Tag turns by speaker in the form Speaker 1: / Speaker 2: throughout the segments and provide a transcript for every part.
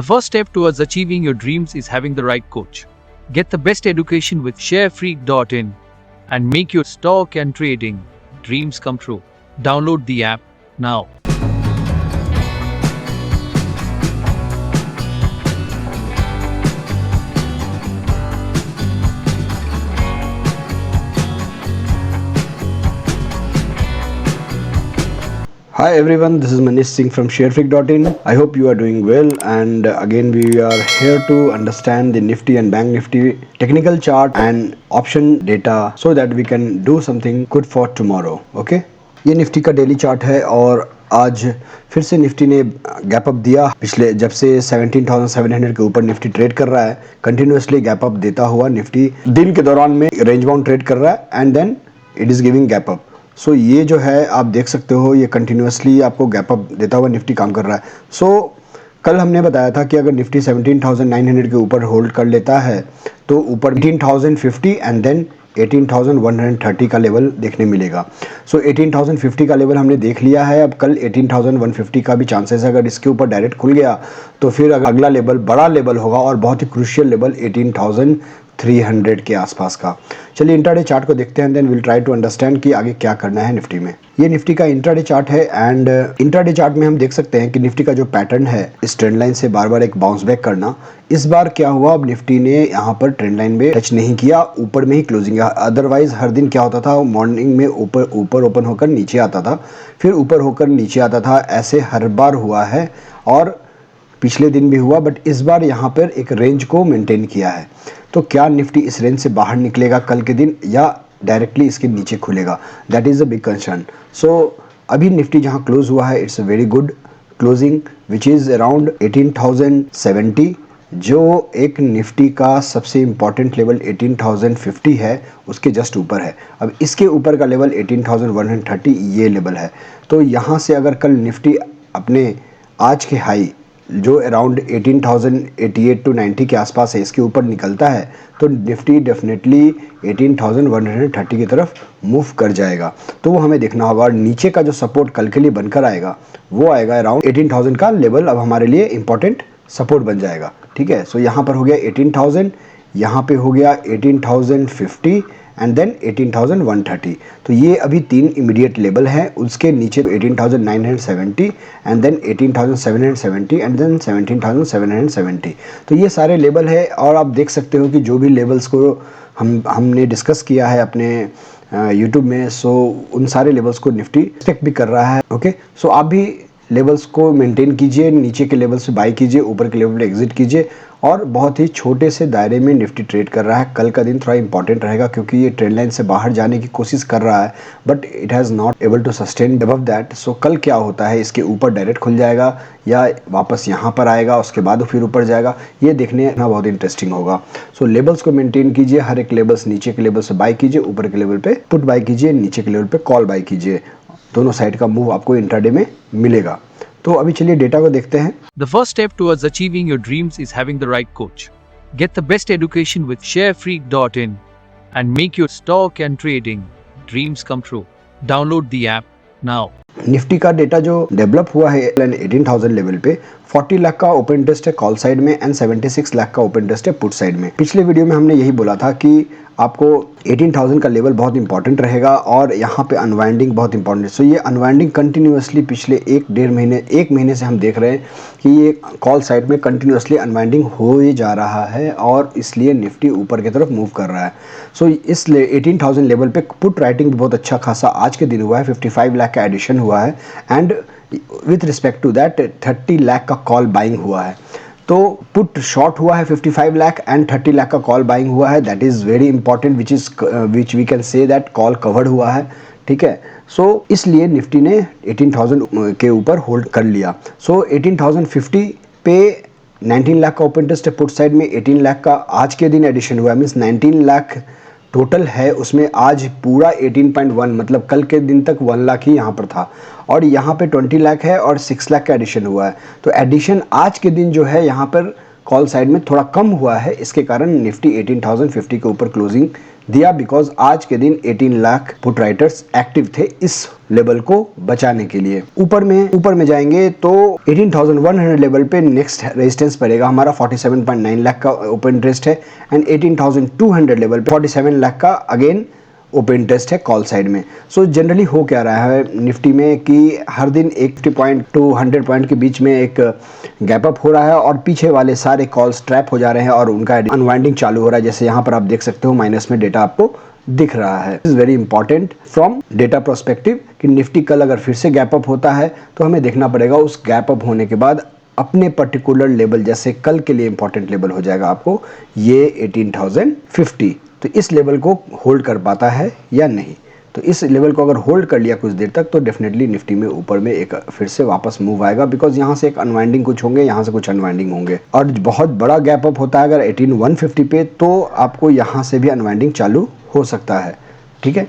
Speaker 1: The first step towards achieving your dreams is having the right coach. Get the best education with sharefreak.in and make your stock and trading dreams come true. Download the app now.
Speaker 2: Hi everyone, this is Manish Singh from sharefreak.in. I hope you are doing well, and again we are here to understand the Nifty and Bank Nifty technical chart and option data so that we can do something good for tomorrow. Okay, ये Nifty का daily chart है और आज फिर से Nifty ने gap up दिया। पिछले जब से 17,700 के ऊपर निफ्टी ट्रेड कर रहा है, कंटिन्यूसली गैप अप देता हुआ निफ्टी दिन के दौरान में रेंज बाउंड ट्रेड कर रहा है and then it is giving gap up. So ये जो है आप देख सकते हो, ये कंटिन्यूसली आपको गैप अप देता हुआ निफ्टी काम कर रहा है। सो कल हमने बताया था कि अगर निफ्टी 17,900 के ऊपर होल्ड कर लेता है तो ऊपर 18,050 एंड देन 18,130 का लेवल देखने मिलेगा। सो 18,050 का लेवल हमने देख लिया है। अब कल 18,150 का भी चांसेस है। अगर इसके ऊपर डायरेक्ट खुल गया तो फिर अगला लेवल बड़ा लेवल होगा और बहुत ही क्रूशियल लेवल 18,300 के आसपास का। चलिए इंट्राडे चार्ट को देखते हैं, then will try to understand कि आगे क्या करना है निफ्टी में। ये निफ्टी का इंट्राडे चार्ट है एंड इंट्राडे चार्ट में हम देख सकते हैं कि निफ्टी का जो पैटर्न है इस ट्रेंड लाइन से बार बार एक बाउंस बैक करना। इस बार क्या हुआ, अब निफ्टी ने यहाँ पर ट्रेंड लाइन में टच नहीं किया, ऊपर में ही क्लोजिंग। अदरवाइज हर दिन क्या होता था, मॉर्निंग में ऊपर ओपन होकर नीचे आता था, फिर ऊपर होकर नीचे आता था। ऐसे हर बार हुआ है और पिछले दिन भी हुआ, बट इस बार यहाँ पर एक रेंज को मेंटेन किया है। तो क्या निफ्टी इस रेंज से बाहर निकलेगा कल के दिन या डायरेक्टली इसके नीचे खुलेगा, that is a big concern. So अभी निफ्टी जहाँ क्लोज हुआ है it's a very good closing which is around 18,070, जो एक निफ्टी का सबसे इम्पॉर्टेंट लेवल 18,050 है, उसके जस्ट ऊपर है। अब इसके ऊपर का लेवल 18,130 ये लेवल है। तो यहाँ से अगर कल निफ्टी अपने आज के हाई जो अराउंड 18,088 टू 90 के आसपास है इसके ऊपर निकलता है तो निफ्टी डेफिनेटली 18,130 की तरफ मूव कर जाएगा। तो वो हमें देखना होगा और नीचे का जो सपोर्ट कल के लिए बनकर आएगा वो आएगा अराउंड 18,000 का लेवल। अब हमारे लिए इंपॉर्टेंट सपोर्ट बन जाएगा। ठीक है, सो यहाँ पर हो गया 18,000, यहाँ पे हो गया 18,050 एंड देन 18,130। तो ये अभी तीन इमीडिएट लेवल हैं। उसके नीचे 18,970 एंड देन 18,770 एंड देन 17,770। तो ये सारे लेवल है और आप देख सकते हो कि जो भी लेवल्स को हमने डिस्कस किया है अपने यूट्यूब में, सो उन सारे लेवल्स को निफ्टी रिस्पेक्ट भी कर रहा है। ओके, सो आप भी लेवल्स को मेंटेन कीजिए, नीचे के लेवल से बाई कीजिए, ऊपर के लेवल पे एग्जिट कीजिए और बहुत ही छोटे से दायरे में निफ्टी ट्रेड कर रहा है। कल का दिन थोड़ा इंपॉर्टेंट रहेगा क्योंकि ये ट्रेंड लाइन से बाहर जाने की कोशिश कर रहा है but it has not able to sustain above that. So कल क्या होता है, इसके ऊपर डायरेक्ट खुल जाएगा या वापस यहाँ पर आएगा, उसके बाद फिर ऊपर जाएगा, ये देखने बहुत इंटरेस्टिंग होगा। सो लेवल्स को मेंटेन कीजिए, हर एक लेवल्स नीचे के लेवल से बाई कीजिए, ऊपर के लेवल पे पुट बाई कीजिए, नीचे के लेवल पे कॉल बाई कीजिए। दोनों साइड का मूव आपको इंट्राडे में मिलेगा। तो अभी चलिए डेटा को देखते हैं।
Speaker 1: The first step towards achieving your dreams is having the right coach. Get the best education with sharefreak.in and make your stock and trading dreams come true. Download the app now.
Speaker 2: Nifty का data जो develop हुआ है 18,000 level पे 40 लाख का open interest है call side में and 76 lakh का open interest है पुट साइड में। पिछले वीडियो में हमने यही बोला था कि आपको 18,000 का लेवल बहुत इंपॉर्टेंट रहेगा और यहाँ पे अनवाइंडिंग बहुत इंपॉर्टेंट है। सो ये अनवाइंडिंग कंटिन्यूसली पिछले एक महीने से हम देख रहे हैं कि ये कॉल साइड में कंटिन्यूसली अनवाइंडिंग हो ही जा रहा है और इसलिए निफ्टी ऊपर की तरफ मूव कर रहा है। सो इसलिए 18,000 लेवल पे पुट राइटिंग भी बहुत अच्छा खासा आज के दिन हुआ है, 55 लाख का एडिशन हुआ है and with respect to that 30 lakh का कॉल बाइंग हुआ है। तो पुट शॉर्ट हुआ है 55 लाख एंड 30 लाख का कॉल बाइंग हुआ है। That is very important which we can say that call covered हुआ है। ठीक है, सो इसलिए निफ्टी ने 18,000 के ऊपर होल्ड कर लिया। सो 18,050 पे 19 लाख का ओपन इंटरेस्ट है पुट साइड में, 18 लाख का आज के दिन एडिशन हुआ है, मीन्स 19 लाख टोटल है। उसमें आज पूरा 18.1 मतलब कल के दिन तक 1 लाख ही यहाँ पर था और यहाँ पे 20 लाख है और 6 लाख का एडिशन हुआ है। तो एडिशन आज के दिन जो है यहाँ पर कॉल साइड में थोड़ा कम हुआ है, इसके कारण निफ्टी 18,050 के ऊपर क्लोजिंग दिया, बिकॉज आज के दिन 18 लाख पुट राइटर्स एक्टिव थे इस लेवल को बचाने के लिए। ऊपर में जाएंगे तो 18,100 लेवल पे नेक्स्ट रेजिस्टेंस पड़ेगा हमारा 47.9 लाख का ओपन इंटरेस्ट है, एंड 18,200 लेवल पे 47 लाख का अगेन ओपन इंटरेस्ट है कॉल साइड में। सो जनरली हो क्या रहा है निफ्टी में कि हर दिन 80 पॉइंट टू 100 पॉइंट के बीच में एक गैप अप हो रहा है और पीछे वाले सारे कॉल्स ट्रैप हो जा रहे हैं और उनका अनवाइंडिंग चालू हो रहा है। जैसे यहाँ पर आप देख सकते हो माइनस में डेटा आपको दिख रहा है। Is very important from data prospective कि निफ्टी कल अगर फिर से गैप अप होता है तो हमें देखना पड़ेगा उस गैप अप होने के बाद अपने पर्टिकुलर लेवल, जैसे कल के लिए इंपॉर्टेंट लेवल हो जाएगा आपको ये 18,050, तो इस लेवल को होल्ड कर पाता है या नहीं। तो इस लेवल को अगर होल्ड कर लिया कुछ देर तक तो डेफिनेटली निफ्टी में ऊपर में एक फिर से वापस मूव आएगा, बिकॉज यहाँ से एक अनवाइंडिंग कुछ होंगे, यहाँ से कुछ अनवाइंडिंग होंगे, और बहुत बड़ा गैप अप होता है अगर 18,150 पे तो आपको यहाँ से भी अनवाइंडिंग चालू हो सकता है। ठीक है,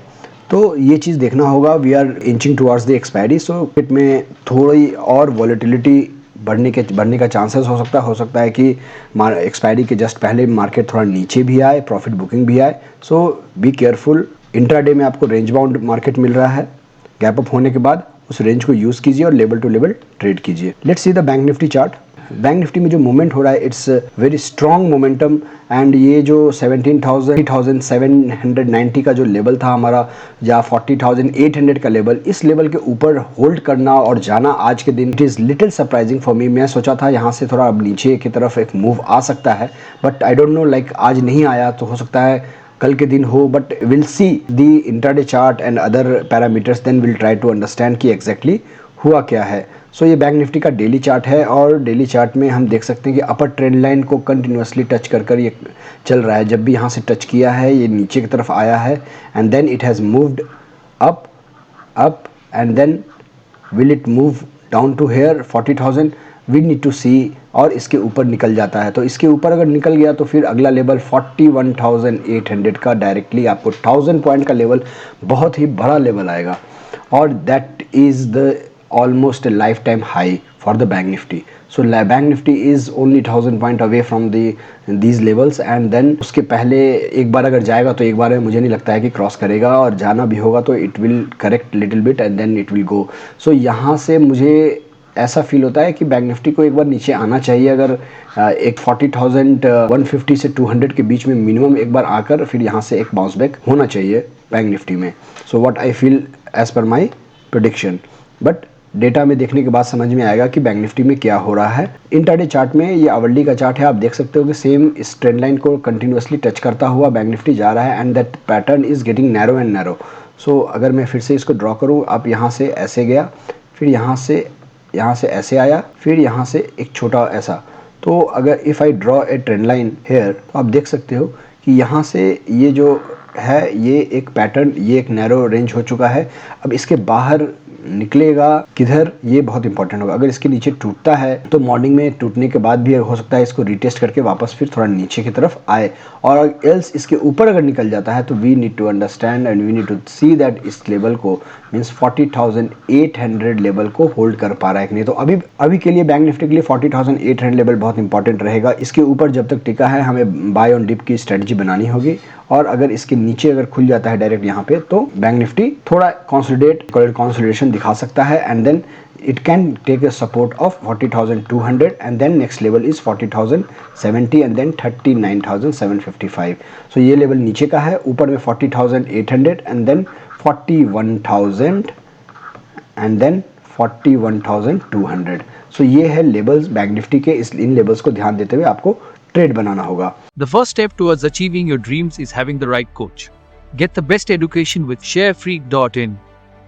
Speaker 2: तो ये चीज़ देखना होगा। We are inching towards the expiry, so market में थोड़ी और वॉलेटिलिटी बढ़ने का चांसेस हो सकता है कि एक्सपायरी के जस्ट पहले मार्केट थोड़ा नीचे भी आए, प्रॉफिट बुकिंग भी आए। सो बी केयरफुल। इंट्राडे में आपको रेंज बाउंड मार्केट मिल रहा है, गैप अप होने के बाद उस रेंज को यूज़ कीजिए और लेवल टू लेवल ट्रेड कीजिए। Let's see the bank Nifty chart. Bank Nifty में जो मूवमेंट हो रहा है it's very strong momentum, and ये जो 17,790 का जो लेवल था हमारा या 40,800 का लेवल, इस लेवल के ऊपर होल्ड करना और जाना आज के दिन it is little surprising for me. मैं सोचा था यहाँ से थोड़ा अब नीचे की तरफ एक मूव आ सकता है, but I don't know, like आज नहीं आया तो हो सकता है कल के दिन हो, but will see the intraday chart and other parameters, then will try to understand कि एग्जैक्टली हुआ क्या है। सो ये बैंक निफ्टी का डेली चार्ट है और डेली चार्ट में हम देख सकते हैं कि अपर ट्रेंड लाइन को कंटिन्यूसली टच कर ये चल रहा है। जब भी यहाँ से टच किया है ये नीचे की तरफ आया है, and then it has moved up and then will it move down to here 40,000, we need to see, और इसके ऊपर निकल जाता है तो इसके ऊपर अगर निकल गया तो फिर अगला लेवल 41,800 का डायरेक्टली आपको 1000 पॉइंट का लेवल, बहुत ही बड़ा लेवल आएगा, और that is the almost a lifetime high for the bank nifty. So bank nifty is only 1000 point away from these levels, and then उसके पहले एक बार अगर जाएगा तो एक बार में मुझे नहीं लगता है कि क्रॉस करेगा, और जाना भी होगा तो it will correct little bit and then it will go. So यहाँ से मुझे ऐसा फील होता है कि बैंक निफ्टी को एक बार नीचे आना चाहिए, अगर एक 40,150 से 200 के बीच में मिनिमम एक बार आकर फिर यहाँ से एक बाउंस बैक होना चाहिए बैंक निफ्टी में। So what I feel as per my prediction, but data में देखने के बाद समझ में आएगा कि बैंक निफ्टी में क्या हो रहा है। इंट्राडे चार्ट में ये आवरली का चार्ट है, आप देख सकते हो कि सेम इस ट्रेंड लाइन को कंटिन्यूसली टच करता हुआ बैंक निफ्टी जा रहा है, and that pattern is getting narrow and narrow. So अगर मैं फिर से इसको ड्रॉ करूँ, आप यहाँ से ऐसे गया, फिर यहाँ से ऐसे आया, फिर यहाँ से एक छोटा ऐसा, तो अगर if I draw a trend line here तो आप देख सकते हो कि यहाँ से ये जो है ये एक पैटर्न, ये एक नैरो रेंज हो चुका है। अब इसके बाहर निकलेगा किधर, ये बहुत इंपॉर्टेंट होगा। अगर इसके नीचे टूटता है तो मॉर्निंग में टूटने के बाद भी हो सकता है इसको रीटेस्ट करके वापस फिर थोड़ा नीचे की तरफ आए, और एल्स इसके ऊपर अगर निकल जाता है तो we need to understand and we need to see that इस लेवल को मीन्स 40,800 लेवल को होल्ड कर पा रहा है कि नहीं। तो अभी के लिए बैंक निफ्टी के लिए 40,800 लेवल बहुत इंपॉर्टेंट रहेगा। इसके ऊपर जब तक टिका है हमें बाय ऑन डिप की स्ट्रेटजी बनानी होगी, और अगर इसके नीचे अगर खुल जाता है डायरेक्ट यहाँ पे तो बैंक निफ्टी थोड़ा कंसोलिडेशन दिखा सकता है, and then it can take a support of 40,200 and then next level is 40,070 and then 39,755. so ये लेवल नीचे का है, ऊपर में 40,800 and then 41,000 and then 41,200. so ये है लेवल्स बैंक निफ्टी के। इन लेवल्स को ध्यान देते हुए आपको ट्रेड बनाना होगा।
Speaker 1: The first step towards achieving your dreams is having the right coach. Get the best education with sharefreak.in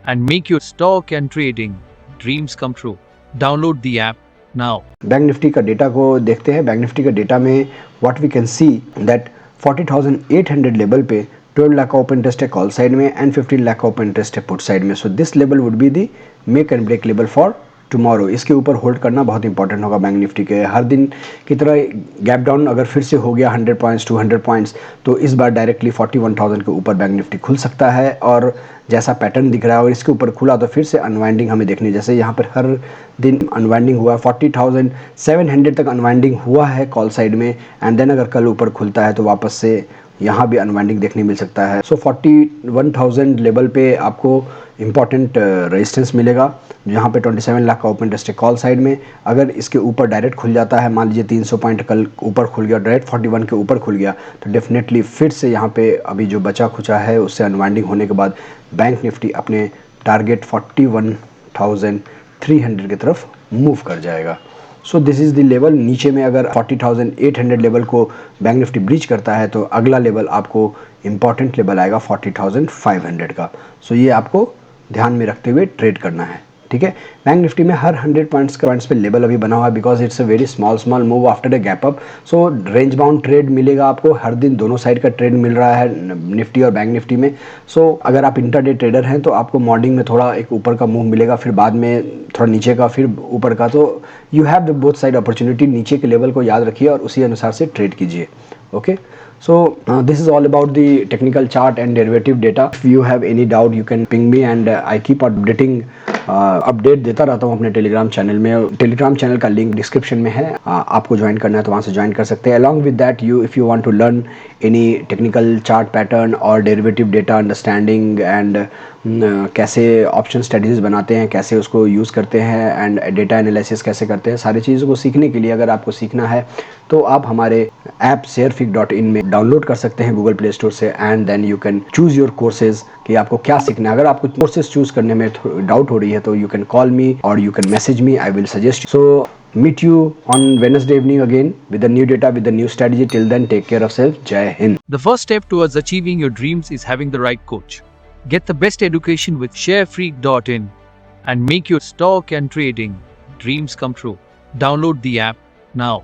Speaker 1: and make your stock and trading dreams come true. Download the app now.
Speaker 2: Bank Nifty का data को देखते हैं। Bank Nifty का data में what we can see that 40,800 level पे 12 लाख का open interest है call side में एंड 15 लाख का ओपन इंटरेस्ट है पुट साइड में। So this level would be the make and break level for tomorrow, इसके ऊपर होल्ड करना बहुत इंपॉर्टेंट होगा बैंक निफ्टी के। हर दिन की तरह गैप डाउन अगर फिर से हो गया 100 पॉइंट्स 200 पॉइंट्स, तो इस बार डायरेक्टली 41,000 के ऊपर बैंक निफ्टी खुल सकता है। और जैसा पैटर्न दिख रहा है और इसके ऊपर खुला तो फिर से अनवाइंडिंग हमें देखनी, जैसे यहाँ पर हर दिन अनवाइंडिंग हुआ 40,700 तक अनवाइंडिंग हुआ है कॉल साइड में, एंड देन अगर कल ऊपर खुलता है तो वापस से यहाँ भी अनवाइंडिंग देखने मिल सकता है। सो 41,000 लेवल पे आपको इंपॉर्टेंट रेजिस्टेंस मिलेगा, यहाँ पे 27 लाख का ओपन इंटरेस्ट है कॉल साइड में। अगर इसके ऊपर डायरेक्ट खुल जाता है, मान लीजिए 300 पॉइंट कल ऊपर खुल गया, डायरेक्ट 41 के ऊपर खुल गया, तो डेफिनेटली फिर से यहाँ पे अभी जो बचा खुचा है उससे अनवाइंडिंग होने के बाद बैंक निफ्टी अपने टारगेट 41,300 की तरफ मूव कर जाएगा। So this is the level. नीचे में अगर 40,800 लेवल को बैंक निफ्टी ब्रीच करता है तो अगला लेवल आपको इंपॉर्टेंट लेवल आएगा 40,500 का। सो ये आपको ध्यान में रखते हुए ट्रेड करना है, ठीक है। बैंक निफ्टी में हर 100 पॉइंट्स पे लेवल अभी बना हुआ है, because it's a very small move after a gap up. So range bound trade मिलेगा आपको, हर दिन दोनों साइड का ट्रेड मिल रहा है निफ्टी और बैंक निफ्टी में। सो अगर आप इंटरडे ट्रेडर हैं तो आपको मॉर्निंग में थोड़ा एक ऊपर का मूव मिलेगा, फिर बाद में थोड़ा नीचे का, फिर ऊपर का। तो you have the both side opportunity. नीचे के लेवल को याद रखिए और उसी अनुसार से ट्रेड कीजिए, okay. So this is all about the technical chart and derivative data. If you have any doubt, you can ping me, and I keep updating update देता रहता हूँ अपने टेलीग्राम चैनल में। टेलीग्राम चैनल का link description में है, आपको join करना है तो वहाँ से ज्वाइन कर सकते हैं। Along with that, if you want to learn any technical chart pattern और डेरिवेटिव डेटा अंडरस्टैंडिंग एंड कैसे ऑप्शन स्ट्रेटजीज बनाते हैं, कैसे उसको यूज़ करते हैं, एंड डेटा एनालिसिस कैसे करते हैं, सारी चीज़ों को सीखने के लिए अगर आपको सीखना है तो आप हमारे ऐप sharefig.in में डाउनलोड कर सकते हैं गूगल प्ले स्टोर से, and then you can choose your courses कि आपको क्या सीखना है। अगर आपको कोर्सेज चूज़ करने में डाउट हो रही है तो यू कैन कॉल मी और you can message me, I will suggest. So meet you on Wednesday evening again with the new data, with the new strategy. Till then, take care of self. Jai Hind.
Speaker 1: The first step towards achieving your dreams is having the right coach. Get the best education with sharefreak.in and make your stock and trading dreams come true. Download the app now.